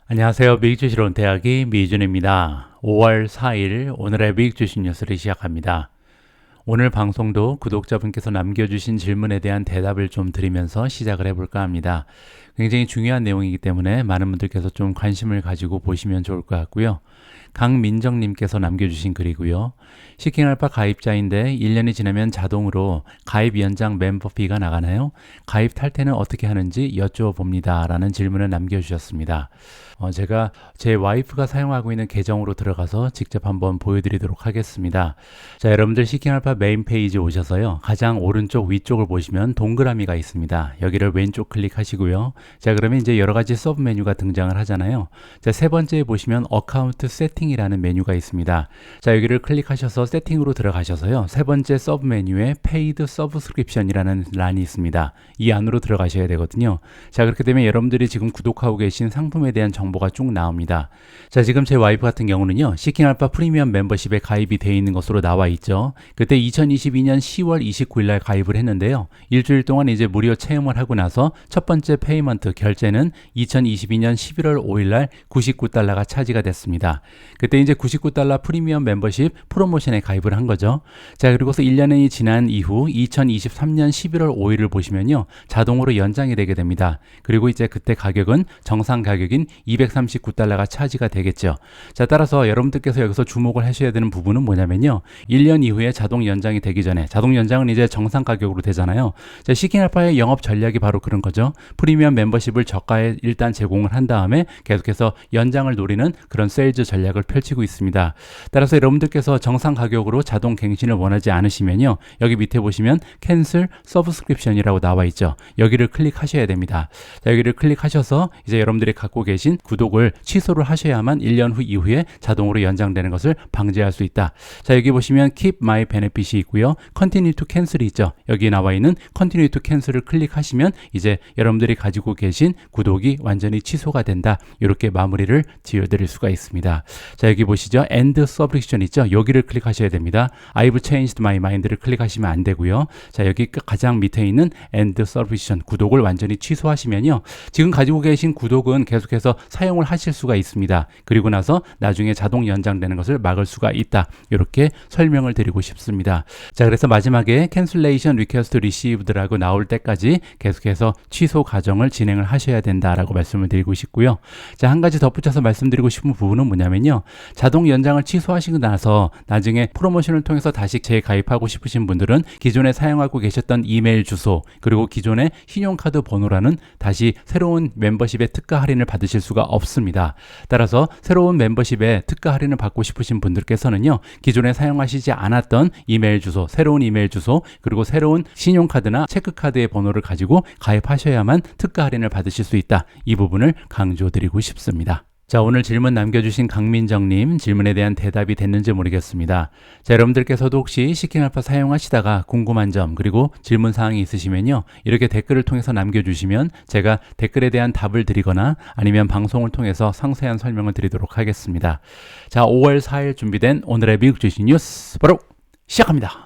안녕하세요. 미국주식론 대학의 미준입니다. 5월 4일 오늘의 미국주식 뉴스를 시작합니다. 오늘 방송도 구독자분께서 남겨주신 질문에 대한 대답을 좀 드리면서 시작을 해볼까 합니다. 굉장히 중요한 내용이기 때문에 많은 분들께서 좀 관심을 가지고 보시면 좋을 것 같고요. 강민정님께서 남겨주신 글이고요. 시킹알파 가입자인데 1년이 지나면 자동으로 가입 연장 멤버비가 나가나요? 가입 탈퇴는 어떻게 하는지 여쭤봅니다. 라는 질문을 남겨주셨습니다. 제가 제 와이프가 사용하고 있는 계정으로 들어가서 직접 한번 보여드리도록 하겠습니다. 자, 여러분들 시킹알파 메인 페이지 오셔서요. 가장 오른쪽 위쪽을 보시면 동그라미가 있습니다. 여기를 왼쪽 클릭하시고요. 자, 그러면 이제 여러 가지 서브 메뉴가 등장을 하잖아요. 자, 세 번째에 보시면 어카운트 세팅이라는 메뉴가 있습니다. 자, 여기를 클릭하셔서 세팅으로 들어가셔서요. 세 번째 서브 메뉴에 페이드 서브스크립션이라는 란이 있습니다. 이 안으로 들어가셔야 되거든요. 자, 그렇게 되면 여러분들이 지금 구독하고 계신 상품에 대한 정보가 쭉 나옵니다. 자, 지금 제 와이프 같은 경우는요. 시킹알파 프리미엄 멤버십에 가입이 되어 있는 것으로 나와 있죠. 그때 2022년 10월 29일 날 가입을 했는데요. 일주일 동안 이제 무료 체험을 하고 나서 첫 번째 페이먼트 결제는 2022년 11월 5일 날 $99가 차지가 됐습니다. 그때 이제 $99 프리미엄 멤버십 프로모션에 가입을 한 거죠. 자, 그리고서 1년이 지난 이후 2023년 11월 5일을 보시면요. 자동으로 연장이 되게 됩니다. 그리고 이제 그때 가격은 정상 가격인 $239가 차지가 되겠죠. 자, 따라서 여러분들께서 여기서 주목을 하셔야 되는 부분은 뭐냐면요. 1년 이후에 자동 연장이 되기 전에, 자동 연장은 이제 정상 가격으로 되잖아요. 자, 시킹알파의 영업 전략이 바로 그런 거죠. 프리미엄 멤버십을 저가에 일단 제공을 한 다음에 계속해서 연장을 노리는 그런 세일즈 전략을 펼치고 있습니다. 따라서 여러분들께서 정상 가격으로 자동 갱신을 원하지 않으시면요. 여기 밑에 보시면 캔슬 서브스크립션이라고 나와 있죠. 여기를 클릭하셔야 됩니다. 자, 여기를 클릭하셔서 이제 여러분들이 갖고 계신 구독을 취소를 하셔야만 1년 후 이후에 자동으로 연장되는 것을 방지할 수 있다. 자, 여기 보시면 Keep My Benefit이 있고요. Continue to Cancel이 있죠. 여기 나와 있는 Continue to Cancel을 클릭하시면 이제 여러분들이 가지고 계신 구독이 완전히 취소가 된다. 이렇게 마무리를 지어드릴 수가 있습니다. 자, 여기 보시죠. End Subscription 있죠. 여기를 클릭하셔야 됩니다. I've changed my mind를 클릭하시면 안 되고요. 자, 여기 가장 밑에 있는 End Subscription 구독을 완전히 취소하시면요. 지금 가지고 계신 구독은 계속해서 사용을 하실 수가 있습니다. 그리고 나서 나중에 자동 연장되는 것을 막을 수가 있다. 이렇게 설명을 드리고 싶습니다. 자, 그래서 마지막에 Cancellation Request Received라고 나올 때까지 계속해서 취소 과정을 진행을 하셔야 된다라고 말씀을 드리고 싶고요. 자, 한 가지 덧붙여서 말씀드리고 싶은 부분은 뭐냐면요. 자동 연장을 취소하시고 나서 나중에 프로모션을 통해서 다시 재가입하고 싶으신 분들은 기존에 사용하고 계셨던 이메일 주소 그리고 기존의 신용카드 번호라는 다시 새로운 멤버십의 특가 할인을 받으실 수가 없습니다. 따라서 새로운 멤버십에 특가 할인을 받고 싶으신 분들께서는요. 기존에 사용하시지 않았던 이메일 주소, 새로운 이메일 주소 그리고 새로운 신용카드나 체크카드의 번호를 가지고 가입하셔야만 특가 할인을 받으실 수 있다. 이 부분을 강조드리고 싶습니다. 자, 오늘 질문 남겨주신 강민정님 질문에 대한 대답이 됐는지 모르겠습니다. 자, 여러분들께서도 혹시 시킹알파 사용하시다가 궁금한 점 그리고 질문사항이 있으시면요. 이렇게 댓글을 통해서 남겨주시면 제가 댓글에 대한 답을 드리거나 아니면 방송을 통해서 상세한 설명을 드리도록 하겠습니다. 자, 5월 4일 준비된 오늘의 미국 주식 뉴스 바로 시작합니다.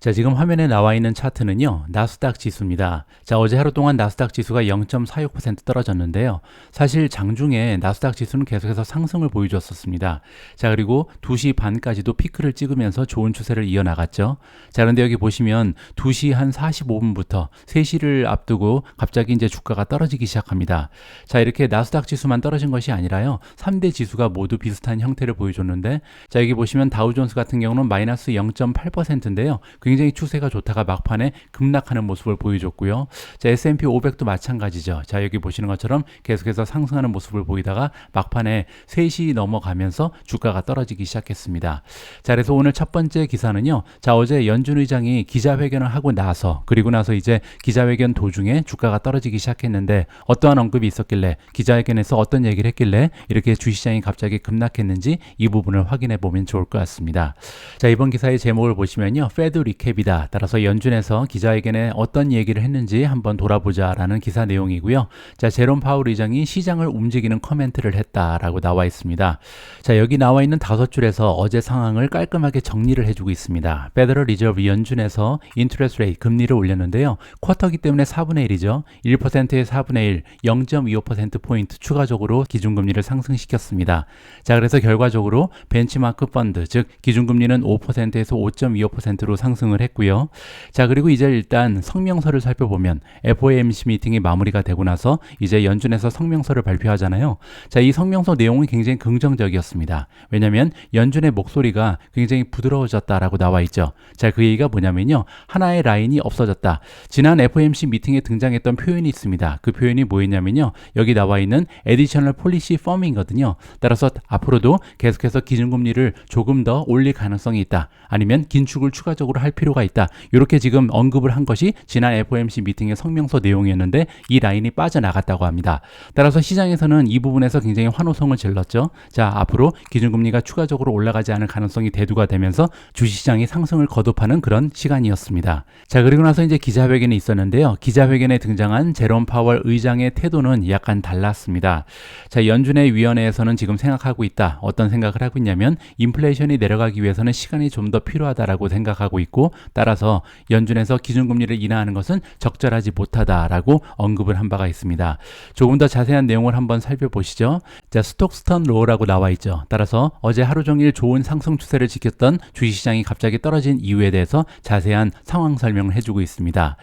자, 지금 화면에 나와 있는 차트는요. 나스닥 지수입니다. 자, 어제 하루 동안 나스닥 지수가 0.46% 떨어졌는데요. 사실 장중에 나스닥 지수는 계속해서 상승을 보여줬었습니다. 자, 그리고 2시 반까지도 피크를 찍으면서 좋은 추세를 이어나갔죠. 자, 그런데 여기 보시면 2시 한 45분부터 3시를 앞두고 갑자기 이제 주가가 떨어지기 시작합니다. 자, 이렇게 나스닥 지수만 떨어진 것이 아니라요. 3대 지수가 모두 비슷한 형태를 보여줬는데 자, 여기 보시면 다우존스 같은 경우는 마이너스 0.8%인데요. 굉장히 추세가 좋다가 막판에 급락하는 모습을 보여줬고요. 자, S&P 500도 마찬가지죠. 자, 여기 보시는 것처럼 계속해서 상승하는 모습을 보이다가 막판에 3시 넘어가면서 주가가 떨어지기 시작했습니다. 자, 그래서 오늘 첫 번째 기사는요. 자, 어제 연준 의장이 기자회견을 하고 나서 그리고 나서 이제 기자회견 도중에 주가가 떨어지기 시작했는데 어떠한 언급이 있었길래 기자회견에서 어떤 얘기를 했길래 이렇게 주시장이 갑자기 급락했는지 이 부분을 확인해 보면 좋을 것 같습니다. 자, 이번 기사의 제목을 보시면요. Fed 캡이다. 따라서 연준에서 기자회견에 어떤 얘기를 했는지 한번 돌아보자라는 기사 내용이고요. 자, 제롬 파월 의장이 시장을 움직이는 커멘트를 했다라고 나와 있습니다. 자, 여기 나와 있는 5줄에서 어제 상황을 깔끔하게 정리를 해주고 있습니다. 페더럴 리저브 연준에서 인트레스트 레이트 금리를 올렸는데요. 쿼터기 때문에 4분의 1이죠. 1%의 4분의 1, 0.25%포인트 추가적으로 기준금리를 상승시켰습니다. 자, 그래서 결과적으로 벤치마크 펀드, 즉 기준금리는 5%에서 5.25%로 상승을 했고요. 자, 그리고 이제 일단 성명서를 살펴보면 FOMC 미팅이 마무리가 되고 나서 이제 연준에서 성명서를 발표하잖아요. 자, 이 성명서 내용은 굉장히 긍정적이었습니다. 왜냐하면 연준의 목소리가 굉장히 부드러워졌다라고 나와 있죠. 자, 그 얘기가 뭐냐면요. 하나의 라인이 없어졌다. 지난 FOMC 미팅에 등장했던 표현이 있습니다. 그 표현이 뭐였냐면요. 여기 나와 있는 Additional Policy Firm이거든요. 따라서 앞으로도 계속해서 기준금리를 조금 더 올릴 가능성이 있다. 아니면 긴축을 추가적으로 할 필요가 있다. 이렇게 지금 언급을 한 것이 지난 FOMC 미팅의 성명서 내용이었는데 이 라인이 빠져나갔다고 합니다. 따라서 시장에서는 이 부분에서 굉장히 환호성을 질렀죠. 자, 앞으로 기준금리가 추가적으로 올라가지 않을 가능성이 대두가 되면서 주시장이 상승을 거듭하는 그런 시간이었습니다. 자, 그리고 나서 이제 기자회견이 있었는데요. 기자회견에 등장한 제롬 파월 의장의 태도는 약간 달랐습니다. 자, 연준의 위원회에서는 지금 생각하고 있다. 어떤 생각을 하고 있냐면 인플레이션이 내려가기 위해서는 시간이 좀 더 필요하다라고 생각하고 있고 따라서 연준에서 기준금리를 인하하는 것은 적절하지 못하다라고 언급을 한 바가 있습니다. 조금 더 자세한 내용을 한번 살펴보시죠. 자, 스톡스턴 로우라고 나와 있죠. 따라서 어제 하루 종일 좋은 상승 추세를 지켰던 주식시장이 갑자기 떨어진 이유에 대해서 자세한 상황 설명을 해주고 있습니다.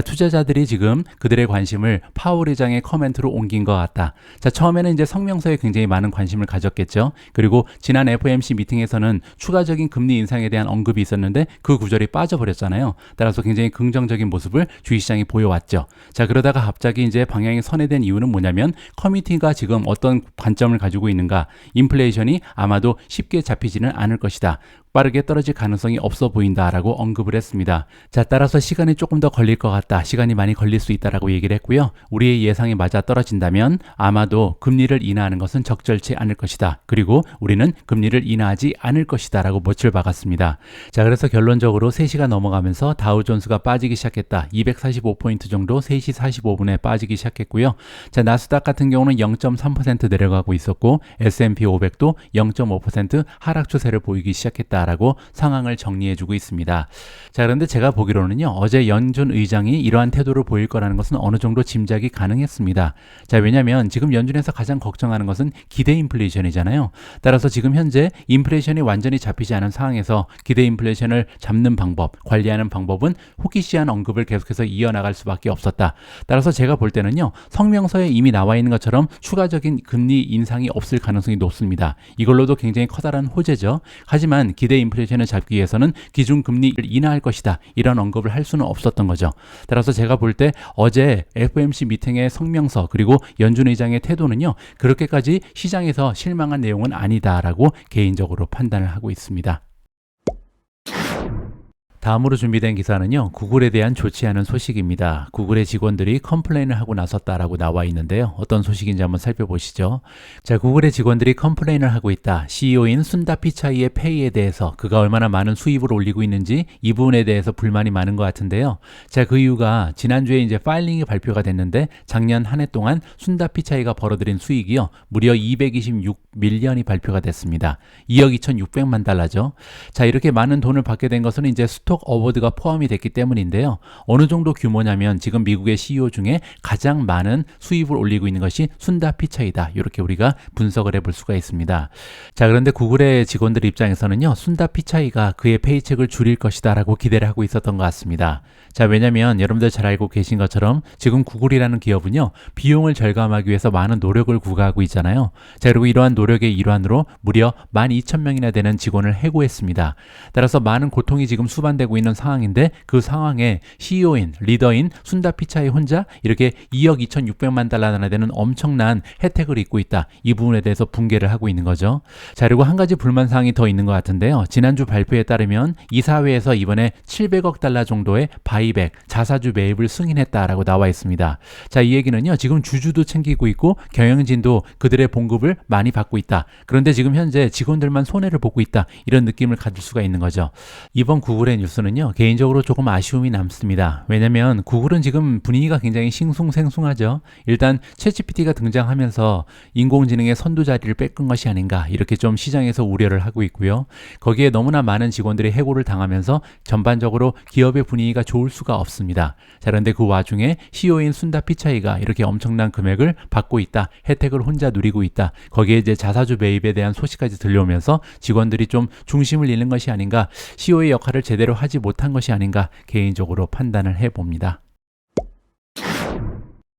투자자들이 지금 그들의 관심을 파월 의장의 커멘트로 옮긴 것 같다. 자, 처음에는 이제 성명서에 굉장히 많은 관심을 가졌겠죠. 그리고 지난 FOMC 미팅에서는 추가적인 금리 인상에 대한 언급이 있었는데 그 구절이 빠져버렸잖아요. 따라서 굉장히 긍정적인 모습을 주식시장이 보여왔죠. 자, 그러다가 갑자기 이제 방향이 선회된 이유는 뭐냐면 커미티가 지금 어떤 관점을 가지고 있는가, 인플레이션이 아마도 쉽게 잡히지는 않을 것이다. 빠르게 떨어질 가능성이 없어 보인다라고 언급을 했습니다. 자, 따라서 시간이 조금 더 걸릴 것 같다. 시간이 많이 걸릴 수 있다라고 얘기를 했고요. 우리의 예상에 맞아 떨어진다면 아마도 금리를 인하하는 것은 적절치 않을 것이다. 그리고 우리는 금리를 인하하지 않을 것이다 라고 못을 박았습니다. 자, 그래서 결론적으로 3시가 넘어가면서 다우존스가 빠지기 시작했다. 245포인트 정도 3시 45분에 빠지기 시작했고요. 자, 나스닥 같은 경우는 0.3% 내려가고 있었고 S&P 500도 0.5% 하락 추세를 보이기 시작했다. 라고 상황을 정리해주고 있습니다. 자, 그런데 제가 보기로는요, 어제 연준 의장이 이러한 태도를 보일 거라는 것은 어느 정도 짐작이 가능했습니다. 자, 왜냐하면 지금 연준에서 가장 걱정하는 것은 기대 인플레이션이잖아요. 따라서 지금 현재 인플레이션이 완전히 잡히지 않은 상황에서 기대 인플레이션을 잡는 방법, 관리하는 방법은 호기시한 언급을 계속해서 이어나갈 수밖에 없었다. 따라서 제가 볼 때는요, 성명서에 이미 나와 있는 것처럼 추가적인 금리 인상이 없을 가능성이 높습니다. 이걸로도 굉장히 커다란 호재죠. 하지만 기대 인플레이션을 잡기 위해서는 기준금리를 인하할 것이다. 이런 언급을 할 수는 없었던 거죠. 따라서 제가 볼 때 어제 FOMC 미팅의 성명서 그리고 연준 의장의 태도는요. 그렇게까지 시장에서 실망한 내용은 아니다라고 개인적으로 판단을 하고 있습니다. 다음으로 준비된 기사는요. 구글에 대한 좋지 않은 소식입니다. 구글의 직원들이 컴플레인을 하고 나섰다라고 나와 있는데요. 어떤 소식인지 한번 살펴보시죠. 자, 구글의 직원들이 컴플레인을 하고 있다. CEO인 순다 피차이의 페이에 대해서 그가 얼마나 많은 수입을 올리고 있는지 이 부분에 대해서 불만이 많은 것 같은데요. 자, 그 이유가 지난주에 이제 파일링이 발표가 됐는데 작년 한 해 동안 순다 피차이가 벌어들인 수익이요. 무려 226밀리언이 발표가 됐습니다. 2억 2,600만 달러죠. 자, 이렇게 많은 돈을 받게 된 것은 이제 스톡 어워드가 포함이 됐기 때문인데요. 어느 정도 규모냐면 지금 미국의 CEO 중에 가장 많은 수입을 올리고 있는 것이 순다 피차이다. 이렇게 우리가 분석을 해볼 수가 있습니다. 자, 그런데 구글의 직원들 입장에서는요. 순다 피차이가 그의 페이첵을 줄일 것이다 라고 기대를 하고 있었던 것 같습니다. 자, 왜냐면 여러분들 잘 알고 계신 것처럼 지금 구글이라는 기업은요. 비용을 절감하기 위해서 많은 노력을 구가하고 있잖아요. 자, 그리고 이러한 노력의 일환으로 무려 12,000명이나 되는 직원을 해고했습니다. 따라서 많은 고통이 지금 수반되고 있는 상황인데 그 상황에 CEO인, 리더인 순다 피차이 혼자 이렇게 2억 2,600만 달러나 되는 엄청난 혜택을 입고 있다. 이 부분에 대해서 붕괴를 하고 있는 거죠. 자, 그리고 한 가지 불만 사항이 더 있는 것 같은데요. 지난주 발표에 따르면 이사회에서 이번에 700억 달러 정도의 바이백, 자사주 매입을 승인했다라고 나와 있습니다. 자, 이 얘기는요. 지금 주주도 챙기고 있고 경영진도 그들의 봉급을 많이 받고 있다. 그런데 지금 현재 직원들만 손해를 보고 있다. 이런 느낌을 가질 수가 있는 거죠. 이번 구글의 뉴스 뉴스는요, 개인적으로 조금 아쉬움이 남습니다. 왜냐면 구글은 지금 분위기가 굉장히 싱숭생숭하죠. 일단 챗GPT가 등장하면서 인공지능의 선두 자리를 뺏은 것이 아닌가 이렇게 좀 시장에서 우려를 하고 있고요. 거기에 너무나 많은 직원들이 해고를 당하면서 전반적으로 기업의 분위기가 좋을 수가 없습니다. 자, 그런데 그 와중에 CEO인 순다 피차이가 이렇게 엄청난 금액을 받고 있다, 혜택을 혼자 누리고 있다, 거기에 이제 자사주 매입에 대한 소식까지 들려오면서 직원들이 좀 중심을 잃는 것이 아닌가, CEO의 역할을 제대로 하지 못한 것이 아닌가 개인적으로 판단을 해봅니다.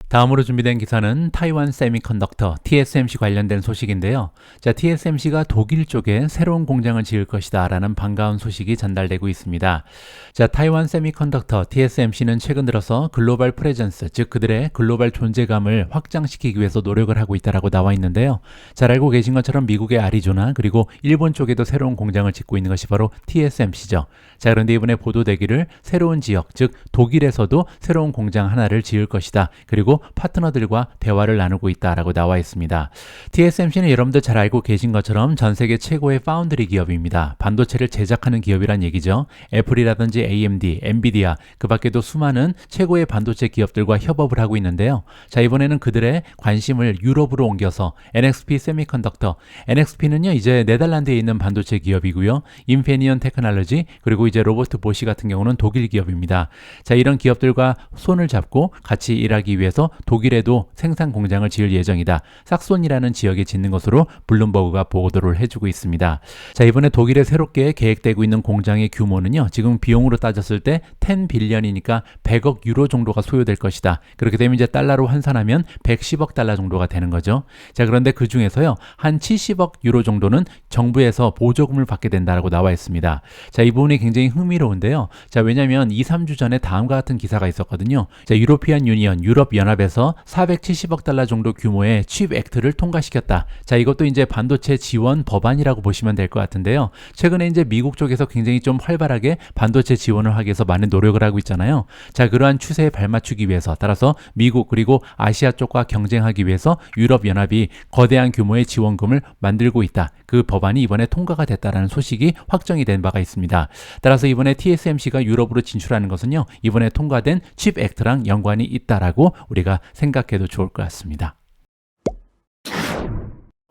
다음으로 준비된 기사는 타이완 세미컨덕터 TSMC 관련된 소식인데요. 자, TSMC가 독일 쪽에 새로운 공장을 지을 것이다 라는 반가운 소식이 전달되고 있습니다. 자, 타이완 세미컨덕터 TSMC는 최근 들어서 글로벌 프레젠스, 즉 그들의 글로벌 존재감을 확장시키기 위해서 노력을 하고 있다라고 나와 있는데요. 잘 알고 계신 것처럼 미국의 아리조나 그리고 일본 쪽에도 새로운 공장을 짓고 있는 것이 바로 TSMC죠. 자, 그런데 이번에 보도되기를 새로운 지역, 즉 독일에서도 새로운 공장 하나를 지을 것이다. 그리고 파트너들과 대화를 나누고 있다라고 나와 있습니다. TSMC는 여러분들 잘 알고 계신 것처럼 전 세계 최고의 파운드리 기업입니다. 반도체를 제작하는 기업이란 얘기죠. 애플이라든지 AMD, 엔비디아, 그 밖에도 수많은 최고의 반도체 기업들과 협업을 하고 있는데요. 자, 이번에는 그들의 관심을 유럽으로 옮겨서 NXP 세미컨덕터, NXP는요 이제 네덜란드에 있는 반도체 기업이고요. 인피니언 테크놀로지, 그리고 이제 로버트 보시 같은 경우는 독일 기업입니다. 자, 이런 기업들과 손을 잡고 같이 일하기 위해서 독일에도 생산 공장을 지을 예정이다. 삭손이라는 지역에 짓는 것으로 블룸버그가 보도를 해주고 있습니다. 자, 이번에 독일에 새롭게 계획되고 있는 공장의 규모는요, 지금 비용으로 따졌을 때 10빌리언이니까 100억 유로 정도가 소요될 것이다. 그렇게 되면 이제 달러로 환산하면 110억 달러 정도가 되는 거죠. 자, 그런데 그 중에서요, 한 70억 유로 정도는 정부에서 보조금을 받게 된다라고 나와 있습니다. 자, 이 부분이 굉장히 흥미로운데요. 자, 왜냐면 2, 3주 전에 다음과 같은 기사가 있었거든요. 자, 유로피안 유니언, 유럽 연합에서 470억 달러 정도 규모의 칩 액트를 통과시켰다. 자, 이것도 이제 반도체 지원 법안이라고 보시면 될 것 같은데요. 최근에 이제 미국 쪽에서 굉장히 좀 활발하게 반도체 지원을 하기 위해서 많은 노력을 하고 있잖아요. 자, 그러한 추세에 발맞추기 위해서, 따라서 미국 그리고 아시아 쪽과 경쟁하기 위해서 유럽 연합이 거대한 규모의 지원금을 만들고 있다. 그 법안이 이번에 통과가 됐다라는 소식이 확정이 된 바가 있습니다. 따라서 이번에 TSMC가 유럽으로 진출하는 것은요, 이번에 통과된 칩 액트랑 연관이 있다라고 우리가 생각해도 좋을 것 같습니다.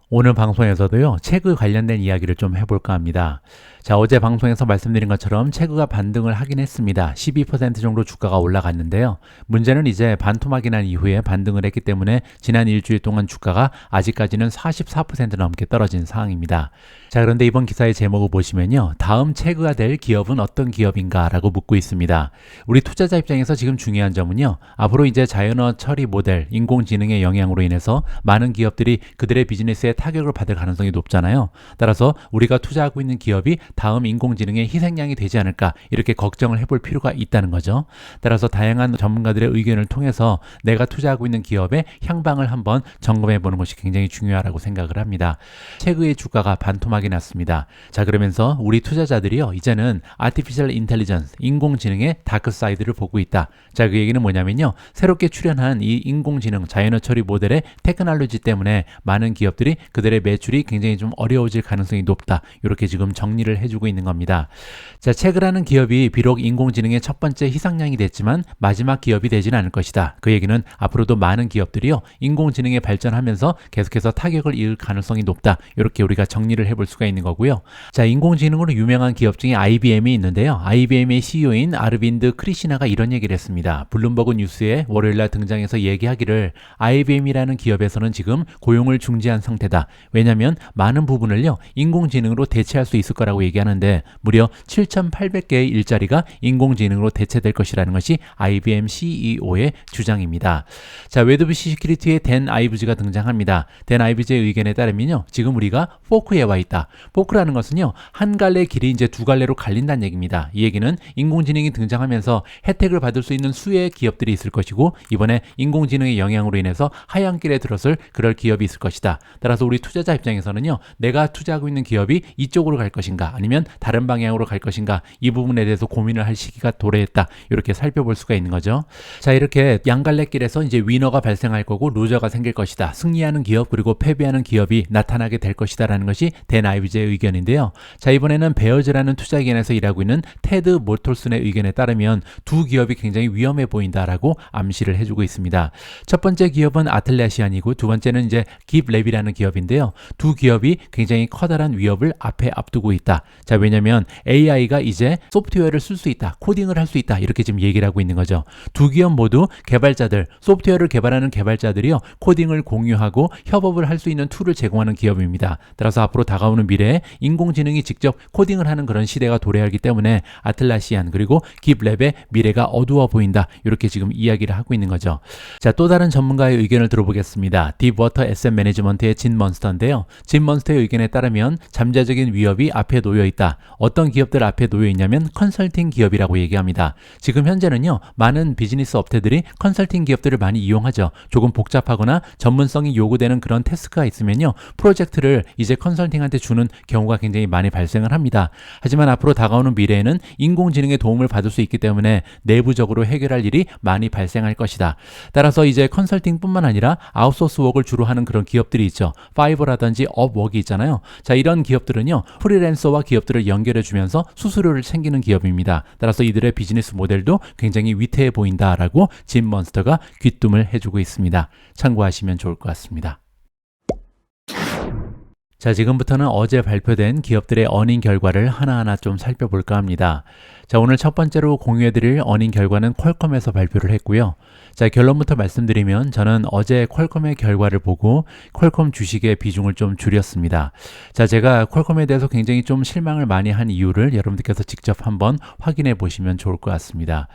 오늘 방송에서도요, 체그 관련된 이야기를 좀 해볼까 합니다. 자, 어제 방송에서 말씀드린 것처럼 체그가 반등을 하긴 했습니다. 12% 정도 주가가 올라갔는데요. 문제는 이제 반토막이 난 이후에 반등을 했기 때문에 지난 일주일 동안 주가가 아직까지는 44% 넘게 떨어진 상황입니다. 자, 그런데 이번 기사의 제목을 보시면요, 다음 체그가 될 기업은 어떤 기업인가 라고 묻고 있습니다. 우리 투자자 입장에서 지금 중요한 점은요, 앞으로 이제 자연어 처리 모델, 인공지능의 영향으로 인해서 많은 기업들이 그들의 비즈니스에 타격을 받을 가능성이 높잖아요. 따라서 우리가 투자하고 있는 기업이 다음 인공지능의 희생양이 되지 않을까, 이렇게 걱정을 해볼 필요가 있다는 거죠. 따라서 다양한 전문가들의 의견을 통해서 내가 투자하고 있는 기업의 향방을 한번 점검해 보는 것이 굉장히 중요하다고 생각을 합니다. 체그의 주가가 반토막이 났습니다. 자, 그러면서 우리 투자자들이요, 이제는 아티피셜 인텔리전스, 인공지능의 다크사이드를 보고 있다. 자, 그 얘기는 뭐냐면요, 새롭게 출현한 이 인공지능 자연어 처리 모델의 테크놀로지 때문에 많은 기업들이 그들의 매출이 굉장히 좀 어려워질 가능성이 높다. 이렇게 지금 정리를 해주고 있는 겁니다. 자, 체그라는 기업이 비록 인공지능의 첫 번째 희생양이 됐지만 마지막 기업이 되지는 않을 것이다. 그 얘기는 앞으로도 많은 기업들이요, 인공지능에 발전하면서 계속해서 타격을 입을 가능성이 높다. 이렇게 우리가 정리를 해볼 수가 있는 거고요. 자, 인공지능으로 유명한 기업 중에 IBM이 있는데요. IBM의 CEO인 아르빈드 크리시나가 이런 얘기를 했습니다. 블룸버그 뉴스에 월요일날 등장해서 얘기하기를 IBM이라는 기업에서는 지금 고용을 중지한 상태다. 왜냐하면 많은 부분을요, 인공지능으로 대체할 수 있을 거라고 얘기하는데 무려 7,800개의 일자리가 인공지능으로 대체될 것이라는 것이 IBM CEO의 주장입니다. 자, 웨드비시 시큐리티의 댄 아이브즈가 등장합니다. 댄 아이브즈의 의견에 따르면요, 지금 우리가 포크에 와 있다. 포크라는 것은요, 한 갈래 길이 이제 두 갈래로 갈린다는 얘기입니다. 이 얘기는 인공지능이 등장하면서 혜택을 받을 수 있는 수의 기업들이 있을 것이고, 이번에 인공지능의 영향으로 인해서 하얀 길에 들어설 그럴 기업이 있을 것이다. 따라서 우리 투자자 입장에서는요, 내가 투자하고 있는 기업이 이쪽으로 갈 것인가 아니면 다른 방향으로 갈 것인가, 이 부분에 대해서 고민을 할 시기가 도래했다, 이렇게 살펴볼 수가 있는 거죠. 자, 이렇게 양갈래길에서 이제 위너가 발생할 거고 루저가 생길 것이다, 승리하는 기업 그리고 패배하는 기업이 나타나게 될 것이다 라는 것이 댄 아이브즈의 의견인데요. 자, 이번에는 베어즈라는 투자기관에서 일하고 있는 테드 모톨슨의 의견에 따르면 두 기업이 굉장히 위험해 보인다라고 암시를 해주고 있습니다. 첫 번째 기업은 아틀라시안이고 두 번째는 이제 깁랩이라는 기업인데요. 두 기업이 굉장히 커다란 위협을 앞에 앞두고 있다. 자, 왜냐면 AI가 이제 소프트웨어를 쓸 수 있다, 코딩을 할 수 있다, 이렇게 지금 얘기를 하고 있는 거죠. 두 기업 모두 개발자들, 소프트웨어를 개발하는 개발자들이요, 코딩을 공유하고 협업을 할 수 있는 툴을 제공하는 기업입니다. 따라서 앞으로 다가오는 미래에 인공지능이 직접 코딩을 하는 그런 시대가 도래하기 때문에 아틀라시안 그리고 깁랩의 미래가 어두워 보인다, 이렇게 지금 이야기를 하고 있는 거죠. 자, 또 다른 전문가의 의견을 들어보겠습니다. 딥워터 에셋 매니지먼트의 진 먼스터인데요. 진 먼스터의 의견에 따르면 잠재적인 위협이 앞에 놓여 있다. 어떤 기업들 앞에 놓여 있냐면 컨설팅 기업이라고 얘기합니다. 지금 현재는요, 많은 비즈니스 업체들이 컨설팅 기업들을 많이 이용하죠. 조금 복잡하거나 전문성이 요구되는 그런 태스크가 있으면요, 프로젝트를 이제 컨설팅한테 주는 경우가 굉장히 많이 발생을 합니다. 하지만 앞으로 다가오는 미래에는 인공지능의 도움을 받을 수 있기 때문에 내부적으로 해결할 일이 많이 발생할 것이다. 따라서 이제 컨설팅뿐만 아니라 아웃소스 웍을 주로 하는 그런 기업들이 있죠. 파이버라든지 업웍이 있잖아요. 자, 이런 기업들은요, 프리랜서와 기업들을 연결해 주면서 수수료를 챙기는 기업입니다. 따라서 이들의 비즈니스 모델도 굉장히 위태해 보인다라고 진 먼스터가 귀뜸을 해주고 있습니다. 참고하시면 좋을 것 같습니다. 자, 지금부터는 어제 발표된 기업들의 어닝 결과를 하나하나 좀 살펴볼까 합니다. 자, 오늘 첫 번째로 공유해드릴 어닝 결과는 퀄컴에서 발표를 했고요. 자, 결론부터 말씀드리면 저는 어제 퀄컴의 결과를 보고 퀄컴 주식의 비중을 좀 줄였습니다. 자, 제가 퀄컴에 대해서 굉장히 좀 실망을 많이 한 이유를 여러분들께서 직접 한번 확인해 보시면 좋을 것 같습니다.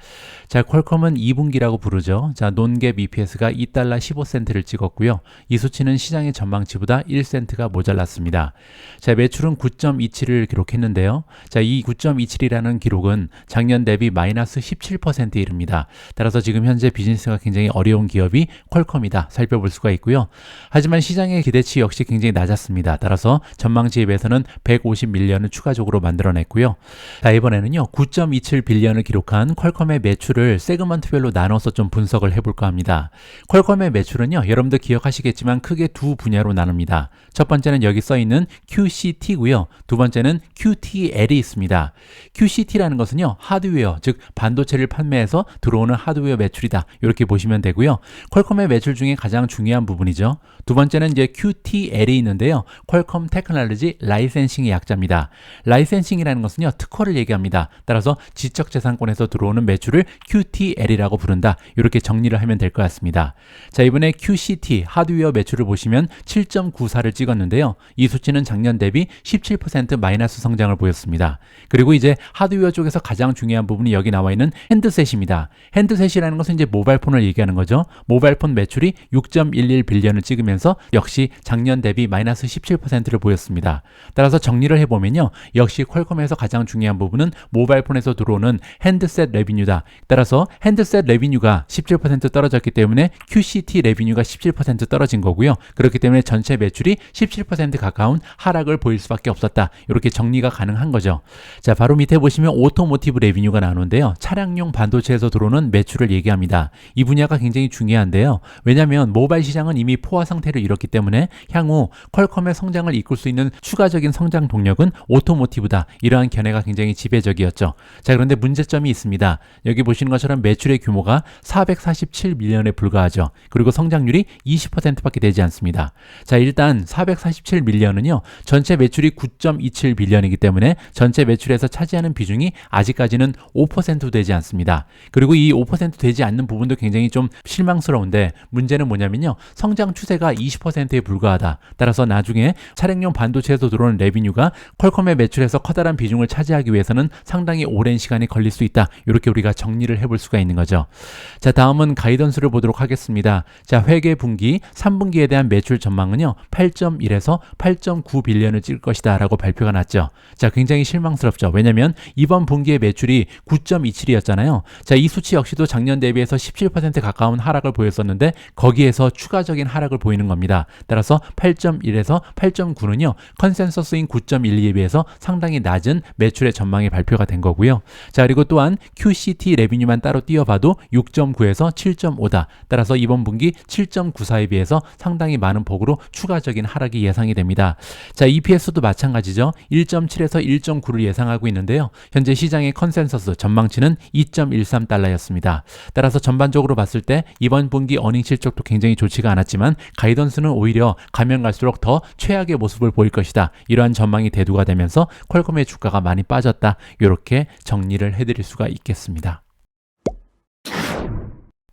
자, 퀄컴은 2분기라고 부르죠. 자, 논갭 EPS가 $2 15센트를 찍었고요. 이 수치는 시장의 전망치보다 1센트가 모자랐습니다. 자, 매출은 9.27을 기록했는데요. 자, 이 9.27이라는 기록은 작년 대비 마이너스 17%에 이릅니다. 따라서 지금 현재 비즈니스가 굉장히 어려운 기업이 퀄컴이다, 살펴볼 수가 있고요. 하지만 시장의 기대치 역시 굉장히 낮았습니다. 따라서 전망치에 비해서는 150밀리언을 추가적으로 만들어냈고요. 자, 이번에는요, 9.27빌리언을 기록한 퀄컴의 매출을 세그먼트별로 나눠서 좀 분석을 해볼까 합니다. 퀄컴의 매출은요, 여러분들 기억하시겠지만 크게 두 분야로 나눕니다. 첫 번째는 여기 써있는 QCT고요. 두 번째는 QTL이 있습니다. QCT라는 것은요, 하드웨어, 즉 반도체를 판매해서 들어오는 하드웨어 매출이다, 이렇게 보시면 되고요. 퀄컴의 매출 중에 가장 중요한 부분이죠. 두 번째는 이제 QTL이 있는데요. 퀄컴 테크놀로지 라이센싱의 약자입니다. 라이센싱이라는 것은요, 특허를 얘기합니다. 따라서 지적재산권에서 들어오는 매출을 QTL이라고 부른다, 이렇게 정리를 하면 될 것 같습니다. 자, 이번에 QCT 하드웨어 매출을 보시면 7.94를 찍었는데요. 이 수치는 작년 대비 17% 마이너스 성장을 보였습니다. 그리고 이제 하드웨어 쪽에서 가장 중요한 부분이 여기 나와 있는 핸드셋입니다. 핸드셋이라는 것은 이제 모바일폰을 얘기하는 거죠. 모바일폰 매출이 6.11빌리언을 찍으면서 역시 작년 대비 마이너스 17%를 보였습니다. 따라서 정리를 해보면요, 역시 퀄컴에서 가장 중요한 부분은 모바일폰에서 들어오는 핸드셋 레비뉴다. 따라서 핸드셋 레비뉴가 17% 떨어졌기 때문에 QCT 레비뉴가 17% 떨어진 거고요. 그렇기 때문에 전체 매출이 17% 가까운 하락을 보일 수밖에 없었다, 이렇게 정리가 가능한 거죠. 자, 바로 밑에 보시면 오토모티브 레비뉴가 나오는데요. 차량용 반도체에서 들어오는 매출을 얘기합니다. 이 분야가 굉장히 중요한데요. 왜냐하면 모바일 시장은 이미 포화 상태를 이뤘기 때문에 향후 퀄컴의 성장을 이끌 수 있는 추가적인 성장 동력은 오토모티브다, 이러한 견해가 굉장히 지배적이었죠. 자, 그런데 문제점이 있습니다. 여기 보시는 것처럼 매출의 규모가 447밀리언에 불과하죠. 그리고 성장률이 20%밖에 되지 않습니다. 자, 일단 447밀리언은요, 전체 매출이 9.27빌리언이기 때문에 전체 매출에서 차지하는 비중이 아직까지는 5% 되지 않습니다. 그리고 이 5% 되지 않는 부분도 굉장히 좀 실망스러운데, 문제는 뭐냐면요, 성장 추세가 20%에 불과하다. 따라서 나중에 차량용 반도체에서 들어오는 레비뉴가 퀄컴의 매출에서 커다란 비중을 차지하기 위해서는 상당히 오랜 시간이 걸릴 수 있다, 이렇게 우리가 정리를 해볼 수가 있는 거죠. 자, 다음은 가이던스를 보도록 하겠습니다. 자, 회계 분기 3분기에 대한 매출 전망은요, 8.1에서 8.9빌리언을 찍을 것이다 라고 발표가 났죠. 자, 굉장히 실망스럽죠. 왜냐면 이번 분기의 매출이 9.27이었잖아요. 자, 이 수치 역시도 작년 대비해서 17% 가까운 하락을 보였었는데 거기에서 추가적인 하락을 보이는 겁니다. 따라서 8.1에서 8.9는요 컨센서스인 9.12에 비해서 상당히 낮은 매출의 전망이 발표가 된 거고요. 자, 그리고 또한 QCT 레비뉴만 따로 띄워봐도 6.9에서 7.5다. 따라서 이번 분기 7.94에 비해서 상당히 많은 폭으로 추가적인 하락이 예상이 됩니다. 자, EPS도 마찬가지죠. 1.7에서 1.9를 예상하고 있는데요. 현재 시장의 컨센서스 전망치는 2.13달러였습니다. 따라서 전반적으로 봤을 때 이번 분기 어닝 실적도 굉장히 좋지가 않았지만 가이던스는 오히려 가면 갈수록 더 최악의 모습을 보일 것이다. 이러한 전망이 대두가 되면서 퀄컴의 주가가 많이 빠졌다. 이렇게 정리를 해드릴 수가 있겠습니다.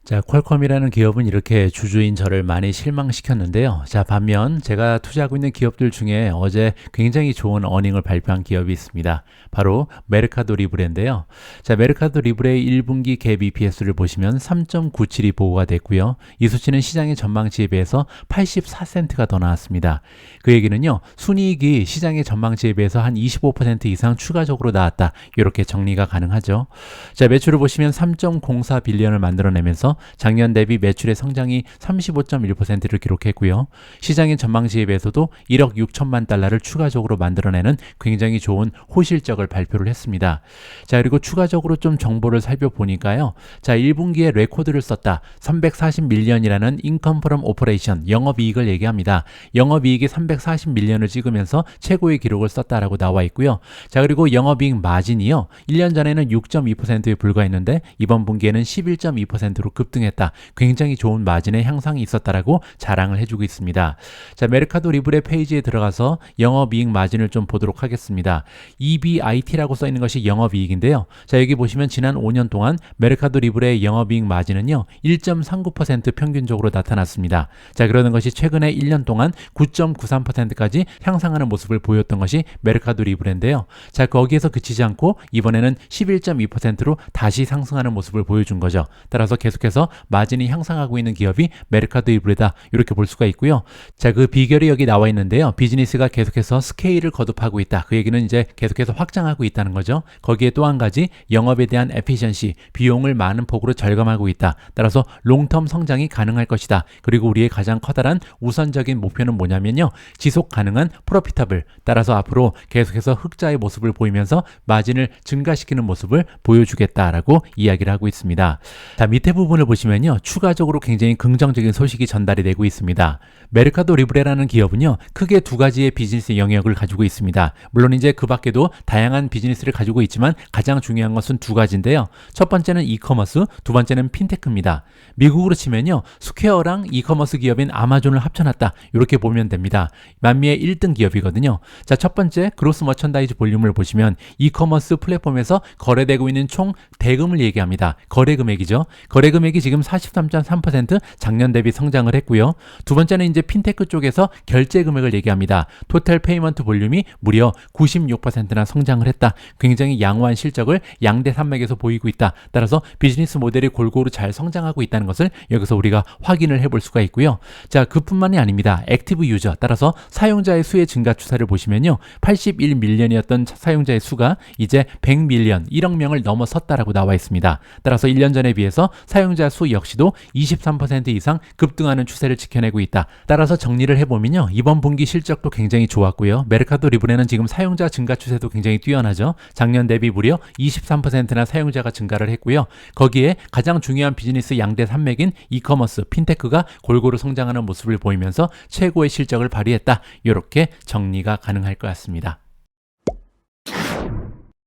자, 퀄컴이라는 기업은 이렇게 주주인 저를 많이 실망시켰는데요. 자, 반면 제가 투자하고 있는 기업들 중에 어제 굉장히 좋은 어닝을 발표한 기업이 있습니다. 바로 메르카도 리브레인데요. 자, 메르카도 리브레의 1분기 갭 EPS를 보시면 3.97이 보고가 됐고요. 이 수치는 시장의 전망치에 비해서 84센트가 더 나왔습니다. 그 얘기는요, 순이익이 시장의 전망치에 비해서 한 25% 이상 추가적으로 나왔다. 이렇게 정리가 가능하죠. 자, 매출을 보시면 3.04빌리언을 만들어내면서 작년 대비 매출의 성장이 35.1%를 기록했고요. 시장의 전망치에 비해서도 1억 6천만 달러를 추가적으로 만들어내는 굉장히 좋은 호실적을 발표를 했습니다. 자, 그리고 추가적으로 좀 정보를 살펴보니까요. 자, 1분기에 레코드를 썼다. 340밀리언이라는 인컴 프롬 오퍼레이션, 영업이익을 얘기합니다. 영업이익이 340밀리언을 찍으면서 최고의 기록을 썼다라고 나와 있고요. 자, 그리고 영업이익 마진이요. 1년 전에는 6.2%에 불과했는데 이번 분기에는 11.2%로 급등했다. 굉장히 좋은 마진의 향상이 있었다라고 자랑을 해주고 있습니다. 자, 메르카도 리브레 페이지에 들어가서 영업이익 마진을 좀 보도록 하겠습니다. EBIT라고 써 있는 것이 영업이익인데요. 자, 여기 보시면 지난 5년 동안 메르카도 리브레의 영업이익 마진은요 1.39% 평균적으로 나타났습니다. 자, 그러는 것이 최근에 1년 동안 9.93%까지 향상하는 모습을 보였던 것이 메르카도 리브레인데요. 자, 거기에서 그치지 않고 이번에는 11.2%로 다시 상승하는 모습을 보여준 거죠. 따라서 계속해서 마진이 향상하고 있는 기업이 메르카도 리브레다. 이렇게 볼 수가 있고요. 자, 그 비결이 여기 나와 있는데요. 비즈니스가 계속해서 스케일을 거듭하고 있다. 그 얘기는 이제 계속해서 확장하고 있다는 거죠. 거기에 또 한 가지 영업에 대한 에피션시, 비용을 많은 폭으로 절감하고 있다. 따라서 롱텀 성장이 가능할 것이다. 그리고 우리의 가장 커다란 우선적인 목표는 뭐냐면요. 지속 가능한 프로피터블. 따라서 앞으로 계속해서 흑자의 모습을 보이면서 마진을 증가시키는 모습을 보여주겠다라고 이야기를 하고 있습니다. 자, 밑에 부분을 보시면요. 추가적으로 굉장히 긍정적인 소식이 전달이 되고 있습니다. 메르카도 리브레라는 기업은요. 크게 두 가지의 비즈니스 영역을 가지고 있습니다. 물론 이제 그 밖에도 다양한 비즈니스를 가지고 있지만 가장 중요한 것은 두 가지인데요. 첫 번째는 이커머스, 두 번째는 핀테크입니다. 미국으로 치면요. 스퀘어랑 이커머스 기업인 아마존을 합쳐놨다. 이렇게 보면 됩니다. 만미의 1등 기업이거든요. 자, 첫 번째 그로스 머천다이즈 볼륨을 보시면 이커머스 플랫폼에서 거래되고 있는 총 대금을 얘기합니다. 거래 금액이죠. 거래 금액이 지금 43.3% 작년 대비 성장을 했고요. 두 번째는 이제 핀테크 쪽에서 결제 금액을 얘기합니다. 토탈 페이먼트 볼륨이 무려 96%나 성장을 했다. 굉장히 양호한 실적을 양대 산맥에서 보이고 있다. 따라서 비즈니스 모델이 골고루 잘 성장하고 있다는 것을 여기서 우리가 확인을 해볼 수가 있고요. 자, 그뿐만이 아닙니다. 액티브 유저, 따라서 사용자의 수의 증가 추세를 보시면요. 81밀리언이었던 사용자의 수가 이제 100밀리언, 1억 명을 넘어섰다라고 나와 있습니다. 따라서 1년 전에 비해서 사용자 수 역시도 23% 이상 급등하는 추세를 지켜내고 있다. 따라서 정리를 해보면요. 이번 분기 실적도 굉장히 좋았고요. 메르카도 리브레는 지금 사용자 증가 추세도 굉장히 뛰어나죠. 작년 대비 무려 23%나 사용자가 증가를 했고요. 거기에 가장 중요한 비즈니스 양대 산맥인 이커머스, 핀테크가 골고루 성장하는 모습을 보이면서 최고의 실적을 발휘했다. 이렇게 정리가 가능할 것 같습니다.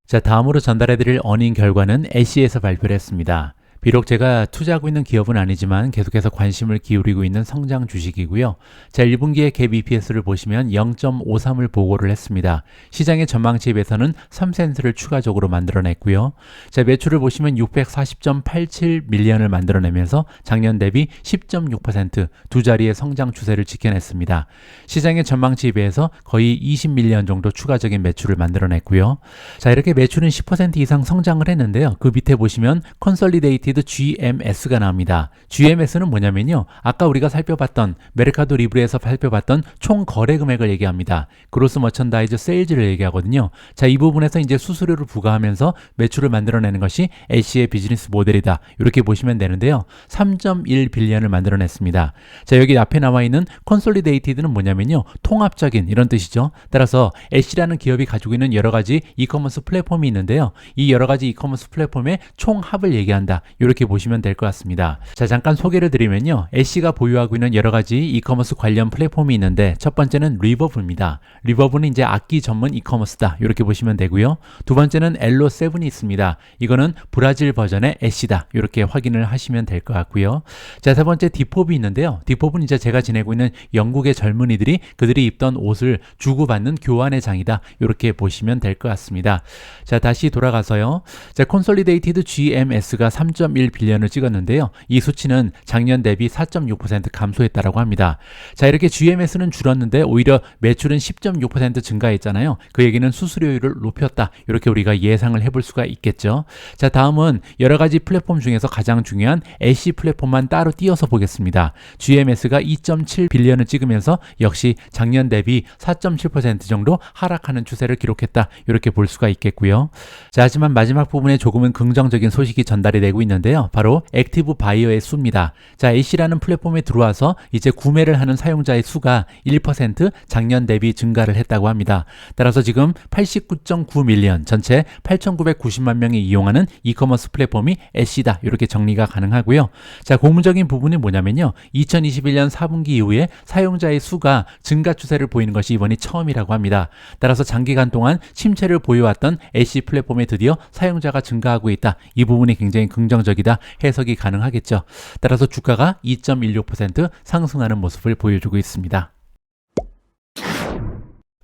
자, 다음으로 전달해드릴 어닝 결과는 애쉬에서 발표를 했습니다. 비록 제가 투자하고 있는 기업은 아니지만 계속해서 관심을 기울이고 있는 성장 주식이고요. 자, 1분기의 갭 EPS를 보시면 0.53을 보고를 했습니다. 시장의 전망치에 비해서는 3센트를 추가적으로 만들어냈고요. 자, 매출을 보시면 640.87밀리언을 만들어내면서 작년 대비 10.6% 두 자리의 성장 추세를 지켜냈습니다. 시장의 전망치에 비해서 거의 20밀리언 정도 추가적인 매출을 만들어냈고요. 자, 이렇게 매출은 10% 이상 성장을 했는데요. 그 밑에 보시면 컨설리데이티드 콘솔리데이티드 GMS가 나옵니다. GMS는 뭐냐면요. 아까 우리가 살펴봤던 메르카도 리브레에서 살펴봤던 총 거래 금액을 얘기합니다. 그로스 머천다이즈 세일즈를 얘기하거든요. 자, 이 부분에서 이제 수수료를 부과하면서 매출을 만들어내는 것이 애쉬의 비즈니스 모델이다. 이렇게 보시면 되는데요. 3.1 빌리언을 만들어냈습니다. 자, 여기 앞에 나와 있는 콘솔리데이티드는 뭐냐면요. 통합적인 이런 뜻이죠. 따라서 애쉬라는 기업이 가지고 있는 여러 가지 이커머스 플랫폼이 있는데요. 이 여러 가지 이커머스 플랫폼의 총합을 얘기한다. 이렇게 보시면 될 것 같습니다. 자, 잠깐 소개를 드리면요. 애쉬가 보유하고 있는 여러 가지 이커머스 관련 플랫폼이 있는데 첫 번째는 리버브입니다. 리버브는 이제 악기 전문 이커머스다. 이렇게 보시면 되고요. 두 번째는 엘로7이 있습니다. 이거는 브라질 버전의 애쉬다. 이렇게 확인을 하시면 될 것 같고요. 자, 세 번째 디포브 있는데요. 디포브는 이제 제가 지내고 있는 영국의 젊은이들이 그들이 입던 옷을 주고받는 교환의 장이다. 이렇게 보시면 될 것 같습니다. 자, 다시 돌아가서요. 자, 콘솔리데이티드 GMS가 3.1 빌리언을 찍었는데요. 이 수치는 작년 대비 4.6% 감소했다라고 합니다. 자, 이렇게 GMS는 줄었는데 오히려 매출은 10.6% 증가했잖아요. 그 얘기는 수수료율을 높였다. 이렇게 우리가 예상을 해볼 수가 있겠죠. 자, 다음은 여러 가지 플랫폼 중에서 가장 중요한 애쉬 플랫폼만 따로 띄어서 보겠습니다. GMS가 2.7 빌리언을 찍으면서 역시 작년 대비 4.7% 정도 하락하는 추세를 기록했다. 이렇게 볼 수가 있겠고요. 자, 하지만 마지막 부분에 조금은 긍정적인 소식이 전달이 되고 있는데요. 바로 액티브 바이어의 수입니다. 자, 애쉬라는 플랫폼에 들어와서 이제 구매를 하는 사용자의 수가 1% 작년 대비 증가를 했다고 합니다. 따라서 지금 89.9 밀리언, 전체 8,990만 명이 이용하는 이커머스 플랫폼이 애쉬다. 이렇게 정리가 가능하고요. 자, 고무적인 부분이 뭐냐면요. 2021년 4분기 이후에 사용자의 수가 증가 추세를 보이는 것이 이번이 처음이라고 합니다. 따라서 장기간 동안 침체를 보여왔던 애쉬 플랫폼에 드디어 사용자가 증가하고 있다. 이 부분이 굉장히 긍정적이다. 해석이 가능하겠죠. 따라서 주가가 2.16% 상승하는 모습을 보여주고 있습니다.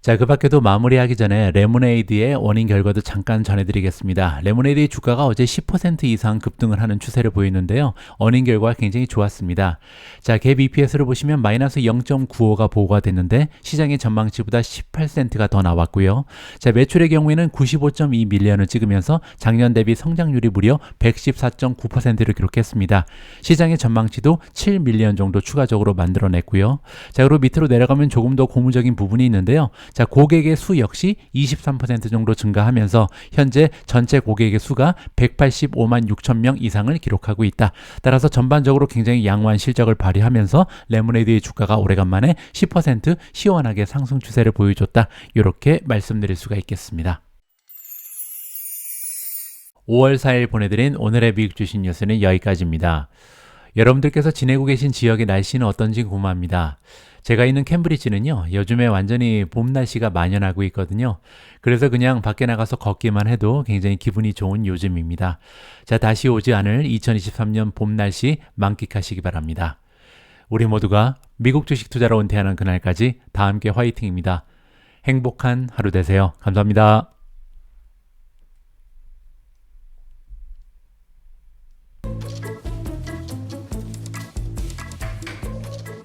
자, 그 밖에도 마무리하기 전에 레모네이드의 원인 결과도 잠깐 전해드리겠습니다. 레모네이드의 주가가 어제 10% 이상 급등을 하는 추세를 보이는데요. 원인 결과가 굉장히 좋았습니다. 자, 갭 EPS를 보시면 마이너스 0.95가 보고가 됐는데 시장의 전망치보다 18센트가 더 나왔고요. 자, 매출의 경우에는 95.2 밀리언을 찍으면서 작년 대비 성장률이 무려 114.9%를 기록했습니다. 시장의 전망치도 7 밀리언 정도 추가적으로 만들어냈고요. 자, 그리고 밑으로 내려가면 조금 더 고무적인 부분이 있는데요. 자, 고객의 수 역시 23% 정도 증가하면서 현재 전체 고객의 수가 185만 6천 명 이상을 기록하고 있다. 따라서 전반적으로 굉장히 양호한 실적을 발휘하면서 레모네이드의 주가가 오래간만에 10% 시원하게 상승 추세를 보여줬다. 이렇게 말씀드릴 수가 있겠습니다. 5월 4일 보내드린 오늘의 미국 주식 뉴스는 여기까지입니다. 여러분들께서 지내고 계신 지역의 날씨는 어떤지 궁금합니다. 제가 있는 캠브리지는요, 요즘에 완전히 봄 날씨가 만연하고 있거든요. 그래서 그냥 밖에 나가서 걷기만 해도 굉장히 기분이 좋은 요즘입니다. 자, 다시 오지 않을 2023년 봄 날씨 만끽하시기 바랍니다. 우리 모두가 미국 주식 투자로 은퇴하는 그날까지 다 함께 화이팅입니다. 행복한 하루 되세요. 감사합니다.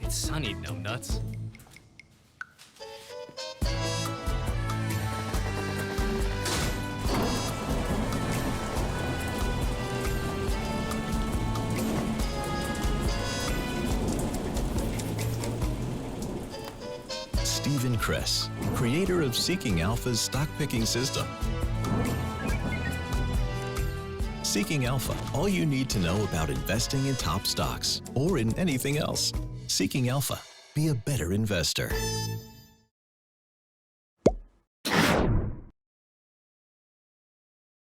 Sunny numbnuts. Stephen Kress, creator of Seeking Alpha's stock picking system. Seeking Alpha, all you need to know about investing in top stocks or in anything else. Seeking Alpha, be a better investor.